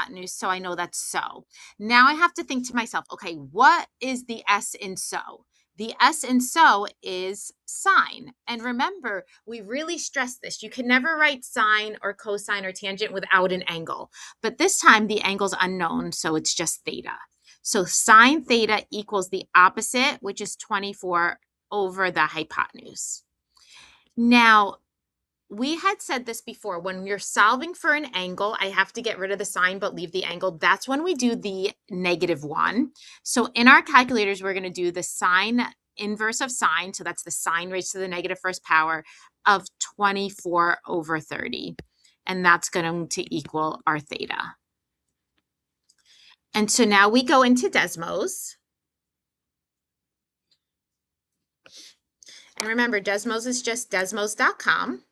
hypotenuse, so I know that's so. Now I have to think to myself, okay, what is the S in so? The S in so is sine. And remember, we really stress this. You can never write sine or cosine or tangent without an angle. But this time the angle's unknown, so it's just theta. So sine theta equals the opposite, which is 24 over the hypotenuse. Now, we had said this before. When you're solving for an angle, I have to get rid of the sign but leave the angle. That's when we do the -1. So in our calculators, we're going to do the sine inverse of sine. So that's the sine raised to the negative first power of 24 over 30. And that's going to equal our theta. And so now we go into Desmos. And remember, Desmos is just desmos.com.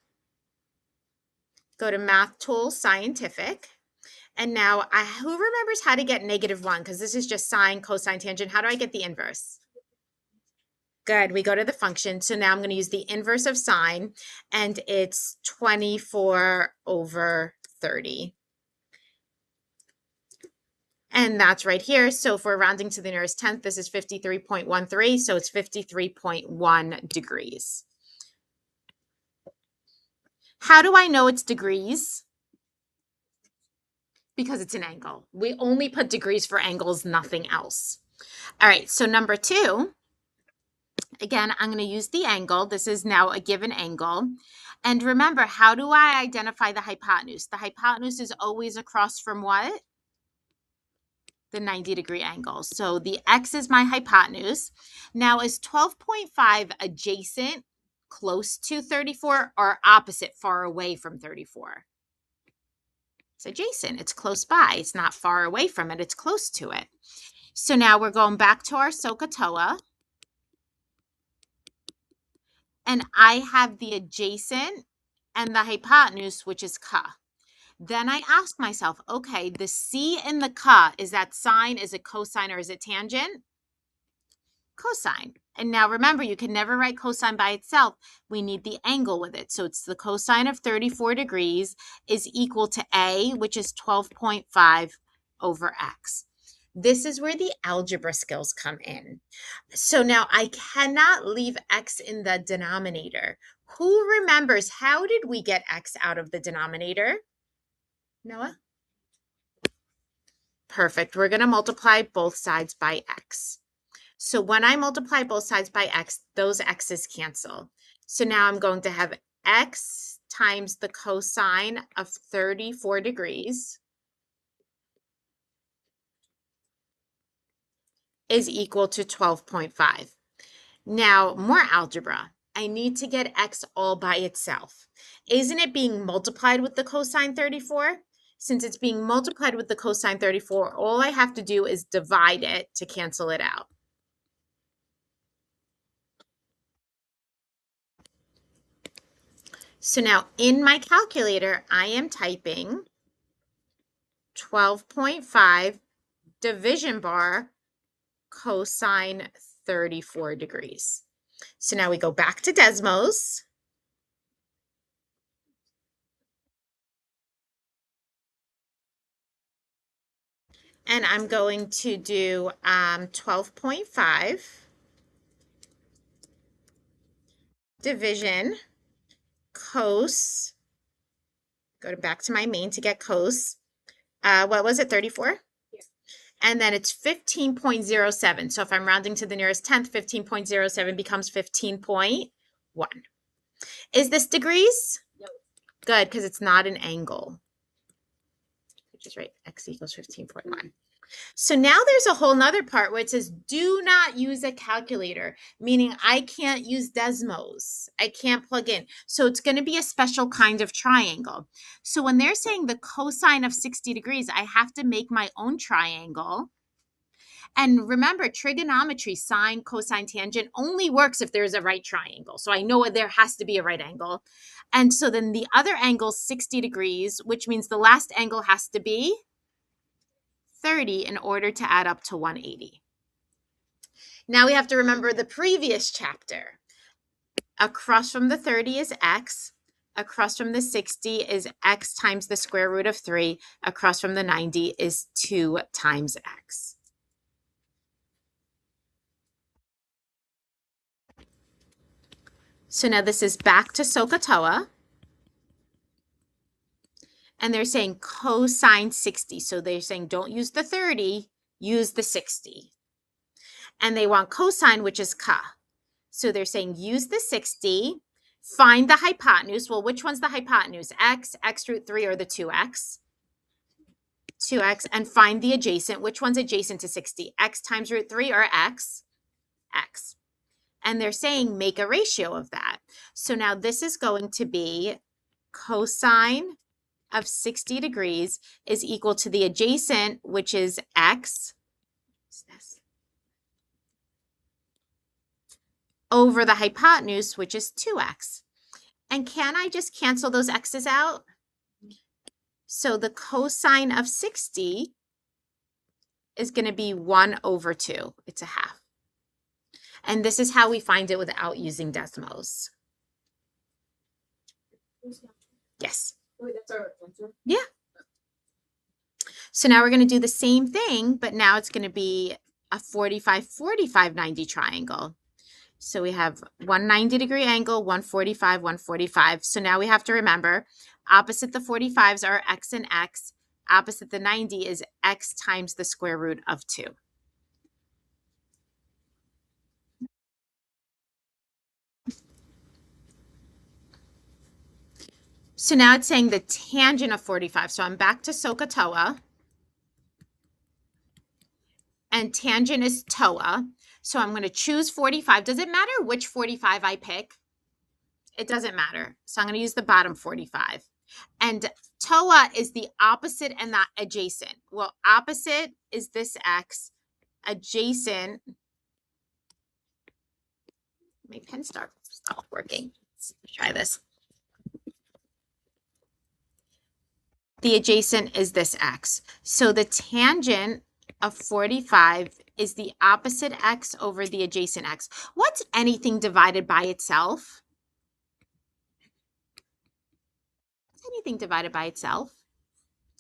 Go to Math Tools Scientific. And now, who remembers how to get -1? Because this is just sine, cosine, tangent. How do I get the inverse? Good. We go to the function. So now I'm going to use the inverse of sine, and it's 24 over 30. And that's right here. So if we're rounding to the nearest tenth, this is 53.13. So it's 53.1 degrees. How do I know it's degrees? Because it's an angle. We only put degrees for angles, nothing else. All right, so number 2, again, I'm going to use the angle. This is now a given angle. And remember, how do I identify the hypotenuse? The hypotenuse is always across from what? The 90-degree angle. So the x is my hypotenuse. Now, is 12.5 adjacent, close to 34, or opposite, far away from 34? It's adjacent. It's close by. It's not far away from it. It's close to it. So now we're going back to our SOHCAHTOA. And I have the adjacent and the hypotenuse, which is ka. Then I ask myself, okay, the C in the ka, is that sine, is it cosine, or is it tangent? Cosine. And now remember, you can never write cosine by itself. We need the angle with it. So it's the cosine of 34 degrees is equal to A, which is 12.5 over X. This is where the algebra skills come in. So now I cannot leave X in the denominator. Who remembers, how did we get X out of the denominator? Noah? Perfect. We're going to multiply both sides by X. So when I multiply both sides by X, those X's cancel. So now I'm going to have X times the cosine of 34 degrees is equal to 12.5. Now, more algebra. I need to get X all by itself. Isn't it being multiplied with the cosine 34? Since it's being multiplied with the cosine 34, all I have to do is divide it to cancel it out. So now in my calculator, I am typing 12.5 division bar cosine 34 degrees. So now we go back to Desmos. And I'm going to do 12.5 division cos, go back to my main to get cos. What was it, 34? Yeah. And then it's 15.07. So if I'm rounding to the nearest tenth, 15.07 becomes 15.1. Is this degrees? No. Good, because it's not an angle. Which is right, x equals 15.1. So now there's a whole nother part where it says, do not use a calculator, meaning I can't use Desmos. I can't plug in. So it's going to be a special kind of triangle. So when they're saying the cosine of 60 degrees, I have to make my own triangle. And remember, trigonometry, sine, cosine, tangent only works if there's a right triangle. So I know there has to be a right angle. And so then the other angle is 60 degrees, which means the last angle has to be 30 in order to add up to 180. Now we have to remember the previous chapter. Across from the 30 is X. across from the 60 is x times the square root of 3, across from the 90 is 2 times x. So now this is back to SOHCAHTOA. And they're saying cosine 60. So they're saying don't use the 30, use the 60. And they want cosine, which is ka. So they're saying use the 60, find the hypotenuse. Well, which one's the hypotenuse? X, x root 3, or the 2x? 2x. And find the adjacent. Which one's adjacent to 60? X times root 3 or x? X. And they're saying make a ratio of that. So now this is going to be cosine of 60 degrees is equal to the adjacent, which is x, over the hypotenuse, which is 2x. And can I just cancel those x's out? So the cosine of 60 is going to be 1 over 2. It's a half. And this is how we find it without using Desmos. Yes. Yeah. So now we're going to do the same thing, but now it's going to be a 45, 45, 90 triangle. So we have 190-degree angle, 145, 145. So now we have to remember, opposite the 45s are x and x. Opposite the 90 is x times the square root of 2. So now it's saying the tangent of 45. So I'm back to SOHCAHTOA. And tangent is TOA. So I'm going to choose 45. Does it matter which 45 I pick? It doesn't matter. So I'm going to use the bottom 45. And TOA is the opposite and the adjacent. Well, opposite is this x. Adjacent. My pen stopped working. Let's try this. The adjacent is this x. So the tangent of 45 is the opposite x over the adjacent x. What's anything divided by itself? Anything divided by itself?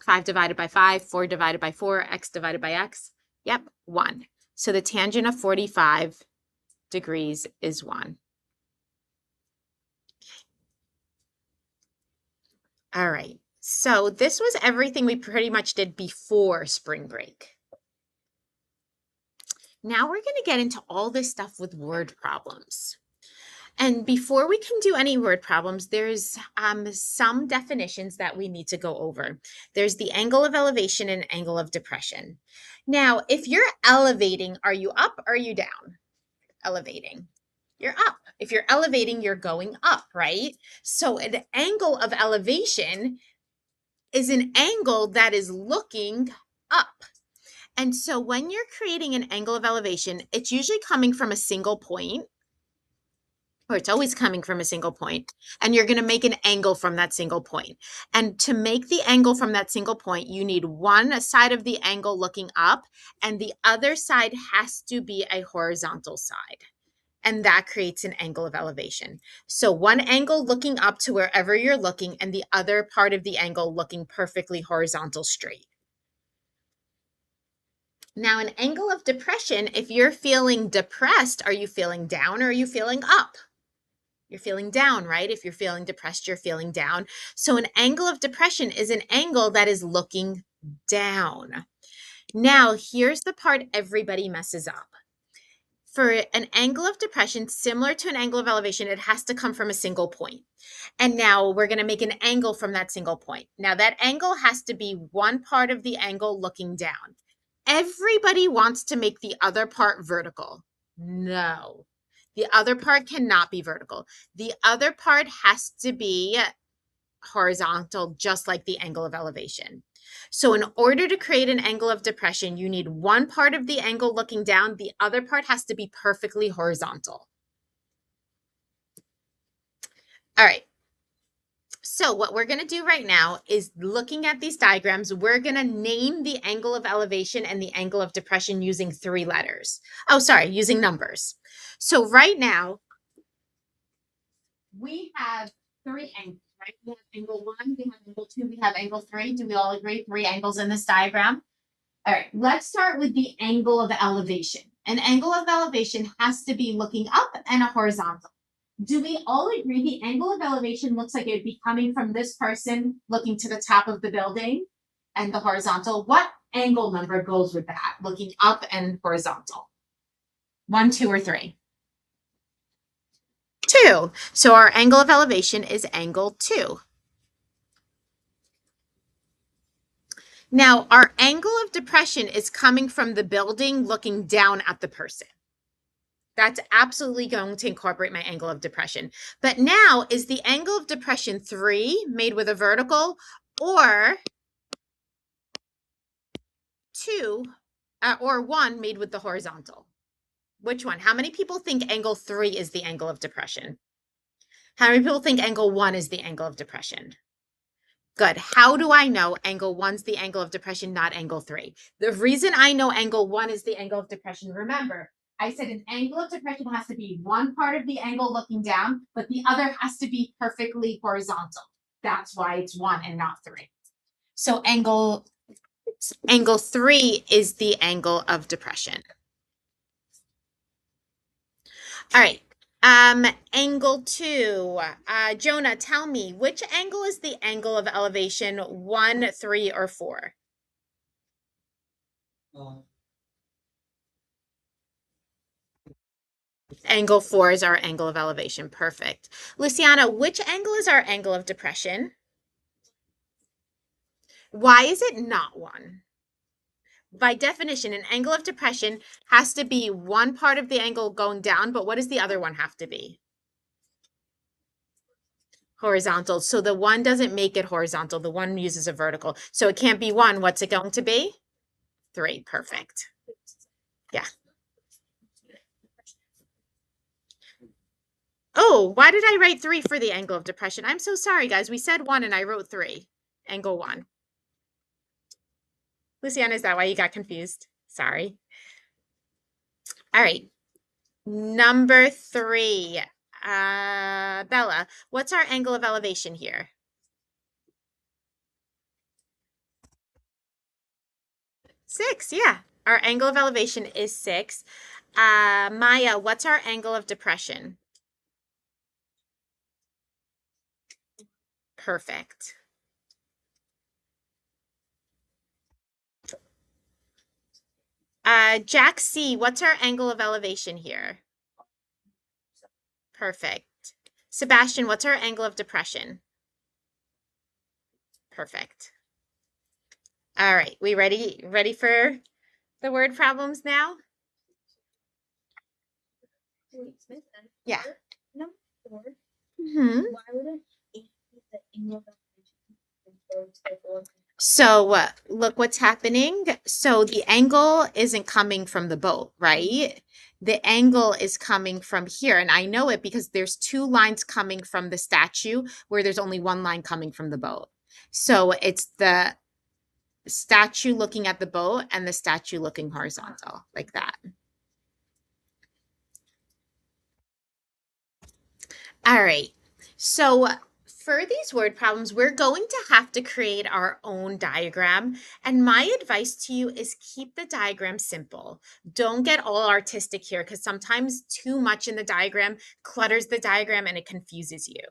5 divided by 5, 4 divided by 4, x divided by x. Yep, 1. So the tangent of 45 degrees is 1. All right. So this was everything we pretty much did before spring break. Now we're going to get into all this stuff with word problems. And before we can do any word problems, there's some definitions that we need to go over. There's the angle of elevation and angle of depression. Now, if you're elevating, are you up or are you down? Elevating. You're up. If you're elevating, you're going up, right? So an angle of elevation is an angle that is looking up. And so when you're creating an angle of elevation, it's usually coming from a single point, or it's always coming from a single point, and you're going to make an angle from that single point. And to make the angle from that single point, you need one side of the angle looking up, and the other side has to be a horizontal side. And that creates an angle of elevation. So one angle looking up to wherever you're looking, and the other part of the angle looking perfectly horizontal straight. Now, an angle of depression, if you're feeling depressed, are you feeling down or are you feeling up? You're feeling down, right? If you're feeling depressed, you're feeling down. So an angle of depression is an angle that is looking down. Now, here's the part everybody messes up. For an angle of depression, similar to an angle of elevation, it has to come from a single point. And now we're going to make an angle from that single point. Now that angle has to be one part of the angle looking down. Everybody wants to make the other part vertical. No, the other part cannot be vertical. The other part has to be horizontal, just like the angle of elevation. So in order to create an angle of depression, you need one part of the angle looking down. The other part has to be perfectly horizontal. All right. So what we're going to do right now is, looking at these diagrams, we're going to name the angle of elevation and the angle of depression using 3 letters. Oh, sorry, using numbers. So right now, we have 3 angles. right? We have angle 1, we have angle 2, we have angle 3. Do we all agree? 3 angles in this diagram. All right, let's start with the angle of elevation. An angle of elevation has to be looking up and a horizontal. Do we all agree the angle of elevation looks like it would be coming from this person looking to the top of the building and the horizontal? What angle number goes with that, looking up and horizontal? 1, 2, or 3? 2. So our angle of elevation is angle 2. Now, our angle of depression is coming from the building looking down at the person. That's absolutely going to incorporate my angle of depression. But now, is the angle of depression 3 made with a vertical or 2 or 1 made with the horizontal? Which one? How many people think angle 3 is the angle of depression? How many people think angle 1 is the angle of depression? Good. How do I know angle 1's the angle of depression, not angle 3? The reason I know angle 1 is the angle of depression, remember, I said an angle of depression has to be one part of the angle looking down, but the other has to be perfectly horizontal. That's why it's 1 and not 3. So angle 3 is the angle of depression. All right. Angle 2. Jonah, tell me, which angle is the angle of elevation, 1, 3, or 4? Angle 4 is our angle of elevation. Perfect. Luciana, which angle is our angle of depression? Why is it not 1? By definition, an angle of depression has to be one part of the angle going down, but what does the other one have to be? Horizontal. So the 1 doesn't make it horizontal. The 1 uses a vertical. So it can't be 1. What's it going to be? 3. Perfect. Yeah. Oh, why did I write 3 for the angle of depression? I'm so sorry, guys. We said 1 and I wrote 3. Angle 1. Luciana, is that why you got confused? Sorry. All right. Number 3. Bella, what's our angle of elevation here? 6, yeah. Our angle of elevation is 6. Maya, what's our angle of depression? Perfect. Jack C, what's our angle of elevation here? Perfect. Sebastian, what's our angle of depression? Perfect. All right, we ready for the word problems now? Yeah. Number 4. Mm-hmm. Why would an 8 be the angle of elevation? So look what's happening. So the angle isn't coming from the boat, right? The angle is coming from here. And I know it because there's 2 lines coming from the statue where there's only 1 line coming from the boat. So it's the statue looking at the boat and the statue looking horizontal like that. All right. So for these word problems, we're going to have to create our own diagram. And my advice to you is keep the diagram simple. Don't get all artistic here because sometimes too much in the diagram clutters the diagram and it confuses you.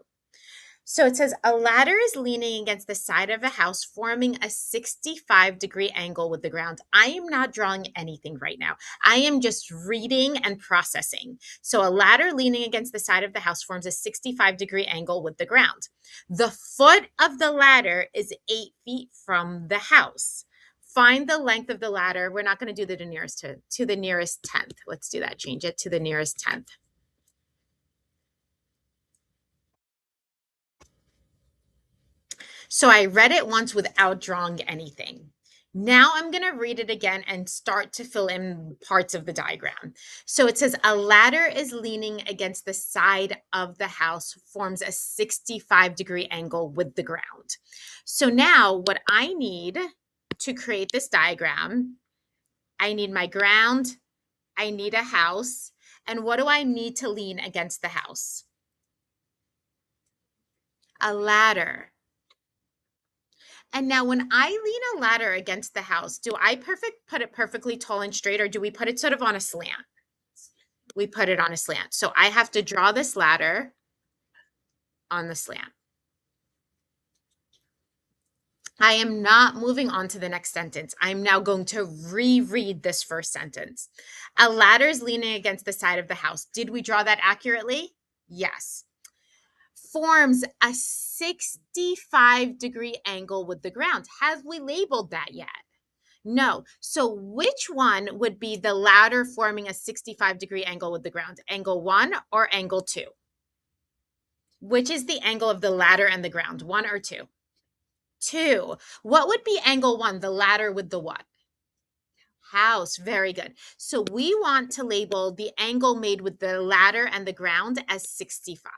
So it says a ladder is leaning against the side of a house, forming a 65-degree angle with the ground. I am not drawing anything right now. I am just reading and processing. So a ladder leaning against the side of the house forms a 65-degree angle with the ground. The foot of the ladder is 8 feet from the house. Find the length of the ladder. We're not going to do the nearest to the nearest tenth. Let's do that. Change it to the nearest tenth. So I read it once without drawing anything. Now I'm going to read it again and start to fill in parts of the diagram. So it says a ladder is leaning against the side of the house, forms a 65-degree angle with the ground. So now what I need to create this diagram, I need my ground, I need a house, and what do I need to lean against the house? A ladder. And now when I lean a ladder against the house, do I put it perfectly tall and straight, or do we put it sort of on a slant? We put it on a slant. So I have to draw this ladder on the slant. I am not moving on to the next sentence. I'm now going to reread this first sentence. A ladder is leaning against the side of the house. Did we draw that accurately? Yes. Forms a 65-degree angle with the ground. Have we labeled that yet? No. So which one would be the ladder forming a 65-degree angle with the ground? Angle 1 or angle 2? Which is the angle of the ladder and the ground, 1 or 2? 2. What would be angle 1, the ladder with the what? House. Very good. So we want to label the angle made with the ladder and the ground as 65.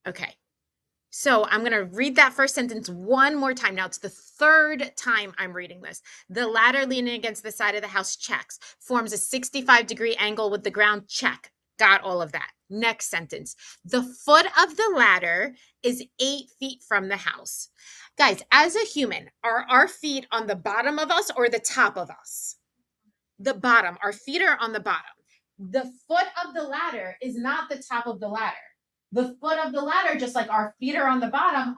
Okay. So I'm going to read that first sentence one more time. Now it's the third time I'm reading this. The ladder leaning against the side of the house, checks. Forms a 65-degree angle with the ground, check. Got all of that. Next sentence. The foot of the ladder is 8 feet from the house. Guys, as a human, are our feet on the bottom of us or the top of us? The bottom. Our feet are on the bottom. The foot of the ladder is not the top of the ladder. The foot of the ladder, just like our feet are on the bottom,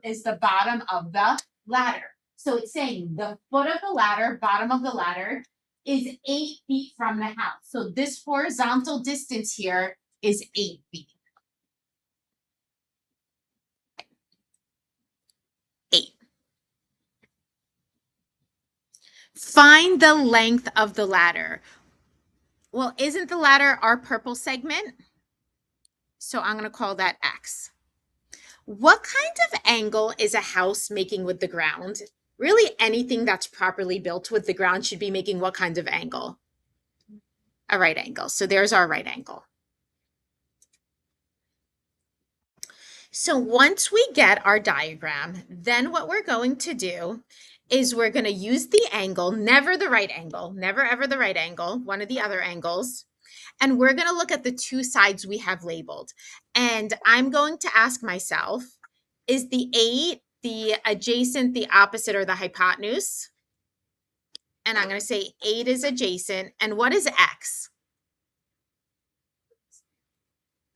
is the bottom of the ladder. So it's saying the foot of the ladder, bottom of the ladder, is 8 feet from the house. So this horizontal distance here is 8 feet. 8. Find the length of the ladder. Well, isn't the ladder our purple segment? So I'm going to call that X. What kind of angle is a house making with the ground? Really, anything that's properly built with the ground should be making what kind of angle? A right angle. So there's our right angle. So once we get our diagram, then what we're going to do is we're going to use the angle, never the right angle, never ever the right angle, one of the other angles. And we're going to look at the two sides we have labeled. And I'm going to ask myself, is the 8 the adjacent, the opposite, or the hypotenuse? And I'm going to say 8 is adjacent. And what is X?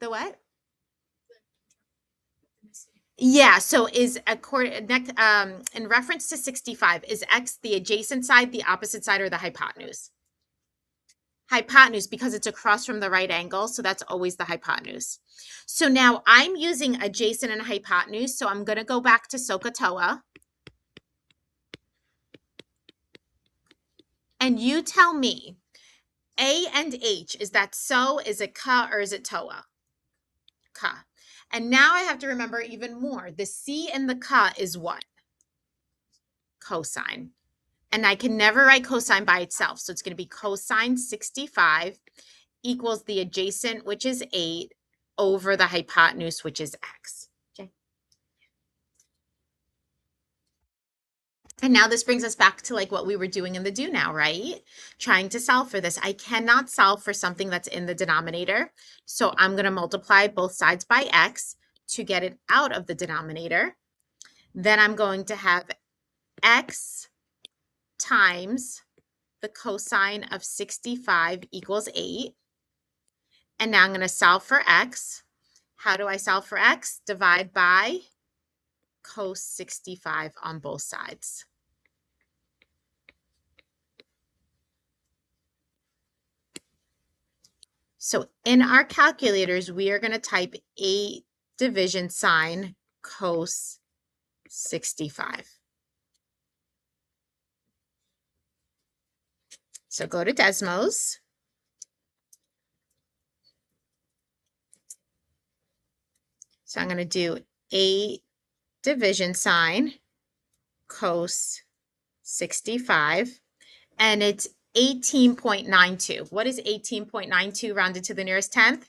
The what? Yeah, so is in reference to 65, is X the adjacent side, the opposite side, or the hypotenuse? Hypotenuse, because it's across from the right angle, so that's always the hypotenuse. So now I'm using adjacent and hypotenuse, so I'm going to go back to SOHCAHTOA. And you tell me, A and H, is that so, is it ka, or is it toa? Ka. And now I have to remember even more. The C in the ka is what? Cosine. And I can never write cosine by itself. So it's going to be cosine 65 equals the adjacent, which is 8, over the hypotenuse, which is X. Okay. And now this brings us back to like what we were doing in the do now, right? Trying to solve for this. I cannot solve for something that's in the denominator. So I'm going to multiply both sides by X to get it out of the denominator. Then I'm going to have X times the cosine of 65 equals 8. And now I'm going to solve for X. How do I solve for X? Divide by cos 65 on both sides. So in our calculators, we are going to type 8 division sign cos 65. So go to Desmos. So I'm going to do 8 division sign cos 65, and it's 18.92. What is 18.92 rounded to the nearest tenth?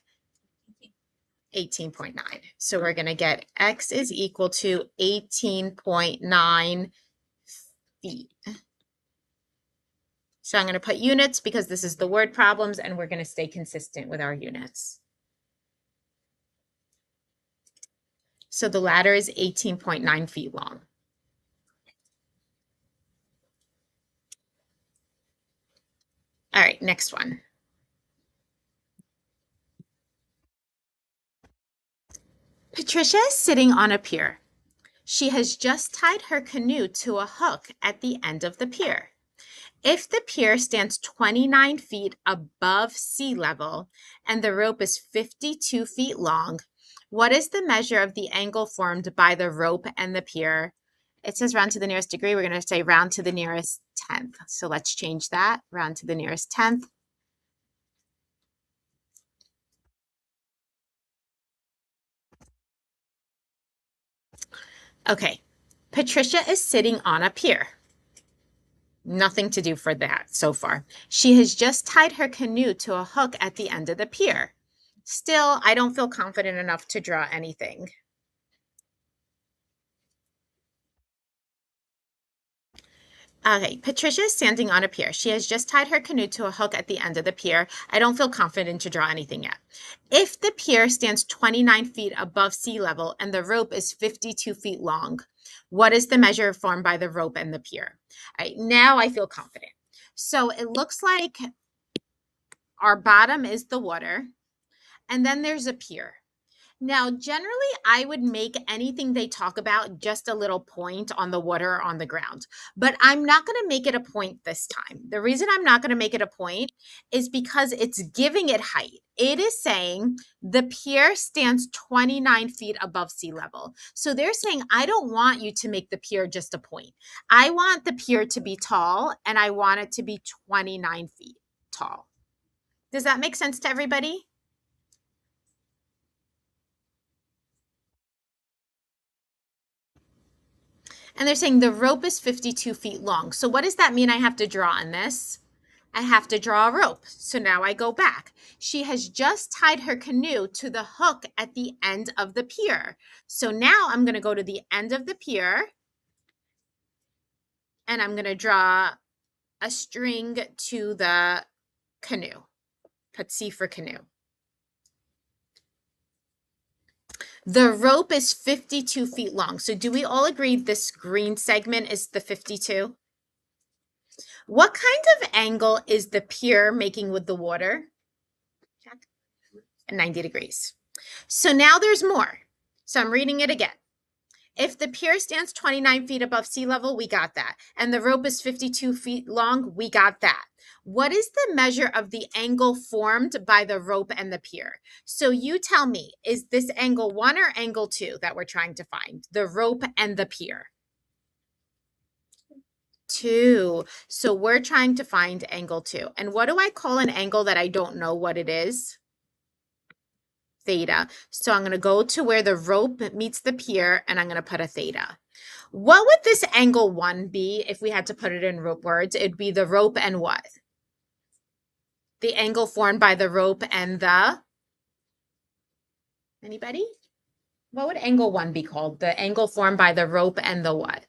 18.9. So we're going to get X is equal to 18.9 feet. So I'm going to put units because this is the word problems, and we're going to stay consistent with our units. So the ladder is 18.9 feet long. All right, next one. Patricia is sitting on a pier. She has just tied her canoe to a hook at the end of the pier. If the pier stands 29 feet above sea level and the rope is 52 feet long, what is the measure of the angle formed by the rope and the pier? It says round to the nearest degree. We're going to say round to the nearest tenth. So let's change that. Round to the nearest tenth. Okay. Patricia is sitting on a pier. Nothing to do for that so far. She has just tied her canoe to a hook at the end of the pier. Still, I don't feel confident enough to draw anything. Okay, Patricia is standing on a pier. She has just tied her canoe to a hook at the end of the pier. I don't feel confident to draw anything yet. If the pier stands 29 feet above sea level and the rope is 52 feet long, what is the measure formed by the rope and the pier? All right, now I feel confident. So it looks like our bottom is the water, and then there's a pier. Now, generally, I would make anything they talk about just a little point on the water or on the ground, but I'm not going to make it a point this time. The reason I'm not going to make it a point is because it's giving it height. It is saying the pier stands 29 feet above sea level. So they're saying, I don't want you to make the pier just a point. I want the pier to be tall, and I want it to be 29 feet tall. Does that make sense to everybody? And they're saying the rope is 52 feet long. So what does that mean I have to draw on this? I have to draw a rope. So now I go back. She has just tied her canoe to the hook at the end of the pier. So now I'm going to go to the end of the pier and I'm going to draw a string to the canoe. Put C for canoe. The rope is 52 feet long. So do we all agree this green segment is the 52? What kind of angle is the pier making with the water? 90 degrees. So now there's more. So I'm reading it again. If the pier stands 29 feet above sea level, we got that. And the rope is 52 feet long, we got that. What is the measure of the angle formed by the rope and the pier? So you tell me, is this angle 1 or angle 2 that we're trying to find? The rope and the pier. 2. So we're trying to find angle 2. And what do I call an angle that I don't know what it is? Theta. So I'm going to go to where the rope meets the pier and I'm going to put a theta. What would this angle 1 be if we had to put it in words? It'd be the rope and what? The angle formed by the rope and the... Anybody? What would angle 1 be called? The angle formed by the rope and the what?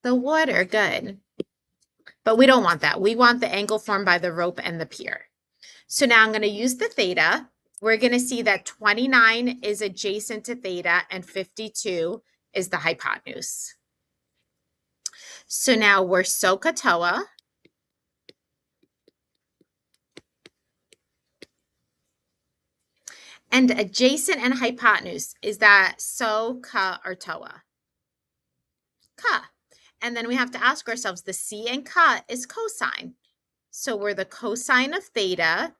The water. Good. But we don't want that. We want the angle formed by the rope and the pier. So now I'm going to use the theta. We're going to see that 29 is adjacent to theta and 52 is the hypotenuse. So now we're SOHCAHTOA. And adjacent and hypotenuse, is that so, ka, or toa? Ka. And then we have to ask ourselves, the C and ka is cosine. So we're the cosine of theta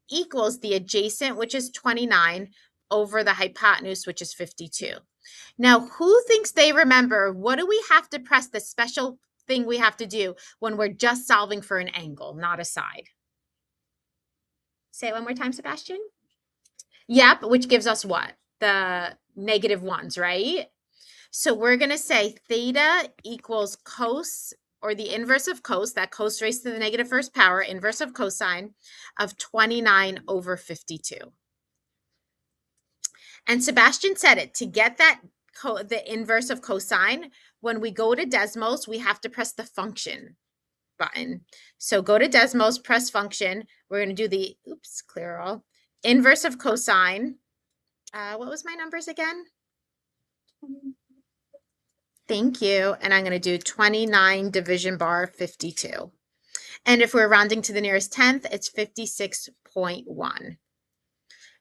equals the adjacent, which is 29, over the hypotenuse, which is 52. Now, who thinks they remember what do we have to press, the special thing we have to do when we're just solving for an angle, not a side? Say it one more time, Sebastian. Yep, which gives us what? The -1s, right? So we're going to say theta equals cos, or the inverse of cos, that cos raised to the negative first power, inverse of cosine of 29 over 52. And Sebastian said it, to get that the inverse of cosine, when we go to Desmos, we have to press the function button. So go to Desmos, press function. We're going to do the, oops, clear all, inverse of cosine. What was my numbers again? Thank you. And I'm going to do 29 division bar 52. And if we're rounding to the nearest tenth, it's 56.1.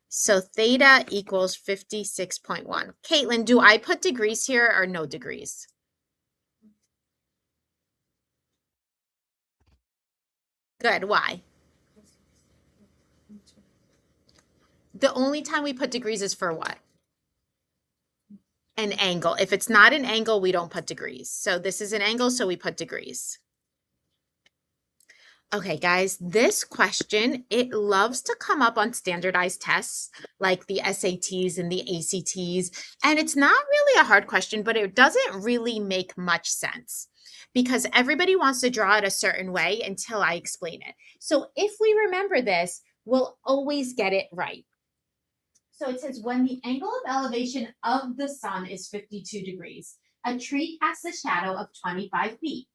So theta equals 56.1. Caitlin, do I put degrees here or no degrees? Good. Why? The only time we put degrees is for what? An angle. If it's not an angle, we don't put degrees. So this is an angle, so we put degrees. Okay, guys, this question, it loves to come up on standardized tests like the SATs and the ACTs. And it's not really a hard question, but it doesn't really make much sense because everybody wants to draw it a certain way until I explain it. So if we remember this, we'll always get it right. So it says when the angle of elevation of the sun is 52 degrees, a tree casts a shadow of 25 feet.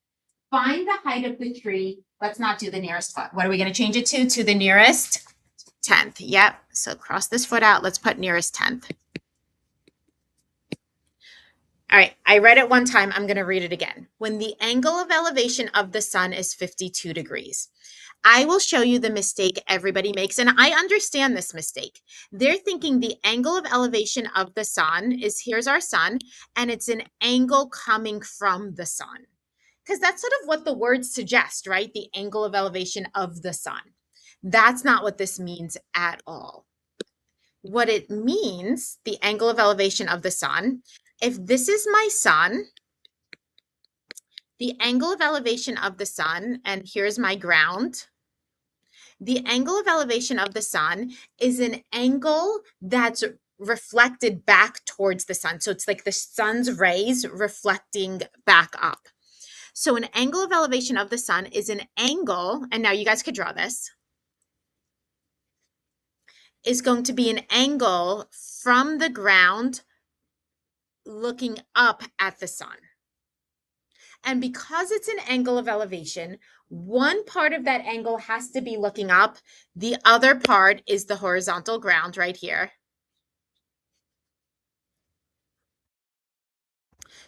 Find the height of the tree. Let's not do the nearest foot. What are we going to change it to? To the nearest 10th. Yep. So cross this foot out. Let's put nearest 10th. All right. I read it one time. I'm going to read it again. When the angle of elevation of the sun is 52 degrees. I will show you the mistake everybody makes, and I understand this mistake. They're thinking the angle of elevation of the sun is, here's our sun, and it's an angle coming from the sun. Because that's sort of what the words suggest, right? The angle of elevation of the sun. That's not what this means at all. What it means, the angle of elevation of the sun, if this is my sun, the angle of elevation of the sun, and here's my ground, the angle of elevation of the sun is an angle that's reflected back towards the sun. So it's like the sun's rays reflecting back up. So an angle of elevation of the sun is an angle, and now you guys could draw this, is going to be an angle from the ground looking up at the sun. And because it's an angle of elevation, one part of that angle has to be looking up. The other part is the horizontal ground right here.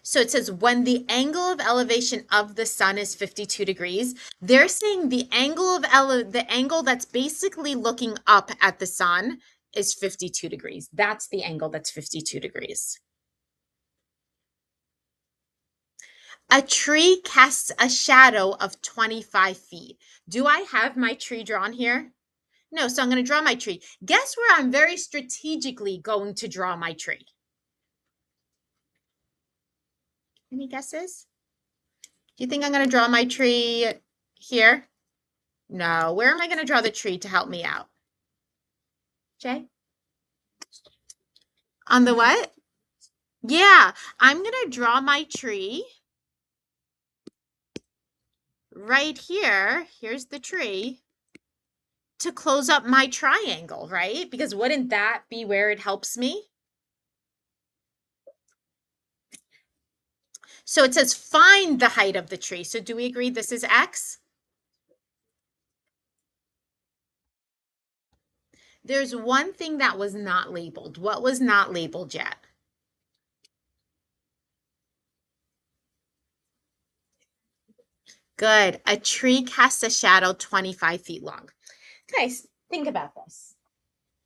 So it says when the angle of elevation of the sun is 52 degrees, they're saying the angle of the angle that's basically looking up at the sun is 52 degrees. That's the angle that's 52 degrees. A tree casts a shadow of 25 feet. Do I have my tree drawn here? No, so I'm going to draw my tree. Guess where I'm very strategically going to draw my tree? Any guesses? Do you think I'm going to draw my tree here? No. Where am I going to draw the tree to help me out? Jay? On the what? Yeah, I'm going to draw my tree right here. Here's the tree to close up my triangle, right? Because wouldn't that be where it helps me? So it says find the height of the tree. So do we agree this is X? There's one thing that was not labeled. What was not labeled yet? Good. A tree casts a shadow 25 feet long. Guys, think about this.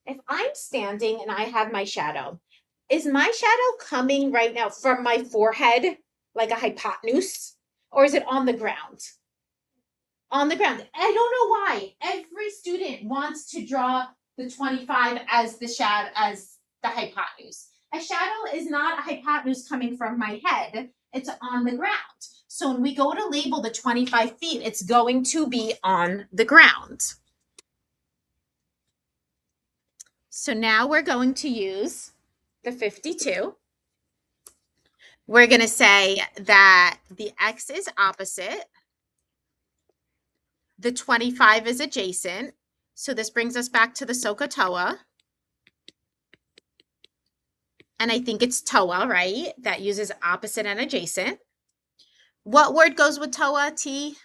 If I'm standing and I have my shadow, is my shadow coming right now from my forehead like a hypotenuse, or is it on the ground? On the ground. I don't know why. Every student wants to draw the 25 as the shadow, as the hypotenuse. A shadow is not a hypotenuse coming from my head. It's on the ground. So when we go to label the 25 feet, it's going to be on the ground. So now we're going to use the 52. We're going to say that the X is opposite. The 25 is adjacent. So this brings us back to the SOHCAHTOA. And I think it's TOA, right? That uses opposite and adjacent. What word goes with TOA, T?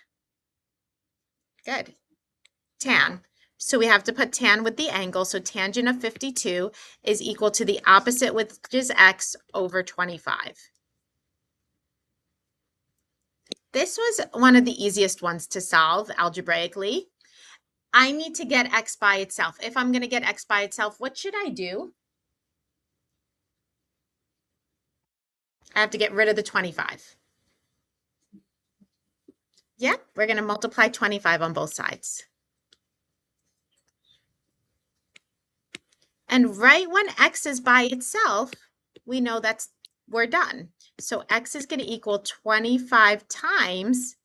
Good. Tan. So we have to put tan with the angle. So tangent of 52 is equal to the opposite, which is x, over 25. This was one of the easiest ones to solve algebraically. I need to get x by itself. If I'm going to get x by itself, what should I do? I have to get rid of the 25. Yeah, we're going to multiply 25 on both sides. And right when x is by itself, we know we're done. So x is going to equal 25 times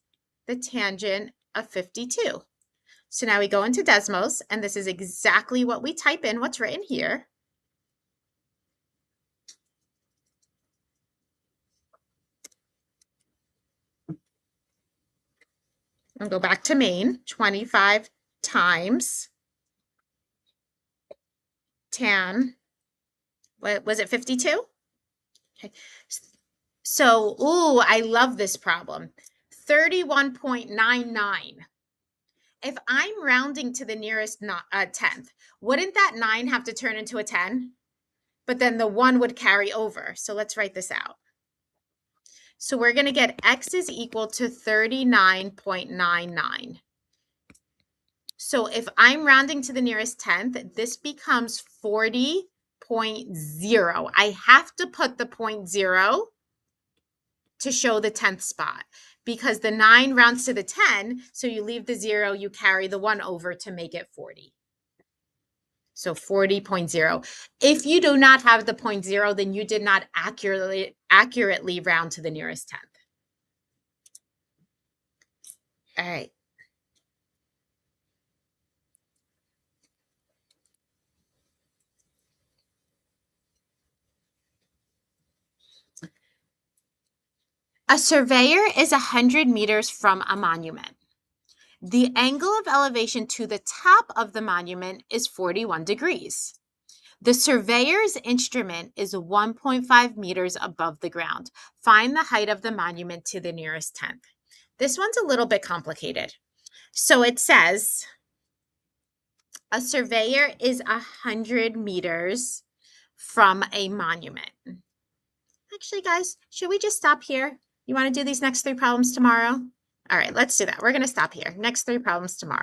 the tangent of 52. So now we go into Desmos, and this is exactly what we type in, what's written here. I'll go back to main, 25 times tan, what was it, 52? Okay. So, ooh, I love this problem. 31.99. If I'm rounding to the nearest 10th, wouldn't that 9 have to turn into a 10? But then the 1 would carry over. So let's write this out. So we're going to get x is equal to 39.99. So if I'm rounding to the nearest 10th, this becomes 40.0. I have to put the 0.0 to show the 10th spot because the 9 rounds to the 10. So you leave the 0, you carry the 1 over to make it 40. So 40.0. If you do not have the 0.0, then you did not accurately round to the nearest 10th. All right. A surveyor is 100 meters from a monument. The angle of elevation to the top of the monument is 41 degrees. The surveyor's instrument is 1.5 meters above the ground. Find the height of the monument to the nearest 10th. This one's a little bit complicated. So it says a surveyor is 100 meters from a monument. Actually, guys, should we just stop here? You want to do these next 3 problems tomorrow? All right, let's do that. We're going to stop here. Next 3 problems tomorrow.